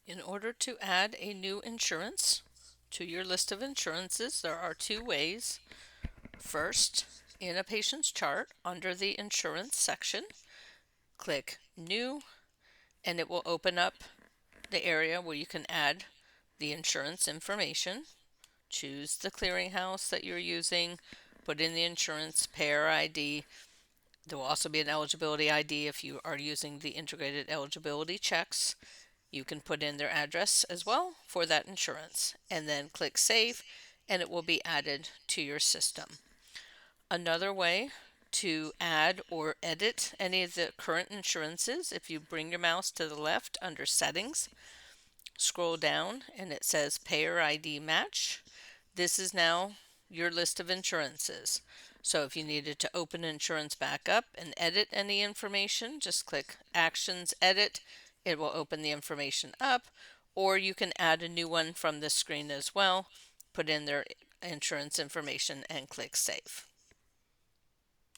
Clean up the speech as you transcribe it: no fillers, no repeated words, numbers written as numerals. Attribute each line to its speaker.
Speaker 1: In order to add a new insurance to your list of insurances, there are two ways. First, in a patient's chart, under the insurance section, click New, and it will open up the area where you can add the insurance information. Choose the clearinghouse that you're using, put in the insurance payer ID. There will also be an eligibility ID if you are using the integrated eligibility checks. You can put in their address as well for that insurance, and then click Save, and it will be added to your system. Another way to add or edit any of the current insurances, if you bring your mouse to the left under Settings, scroll down, and it says Payer ID Match. This is now your list of insurances. So if you needed to open insurance back up and edit any information, just click Actions Edit. It will open the information up, or you can add a new one from this screen as well. Put in their insurance information and click Save.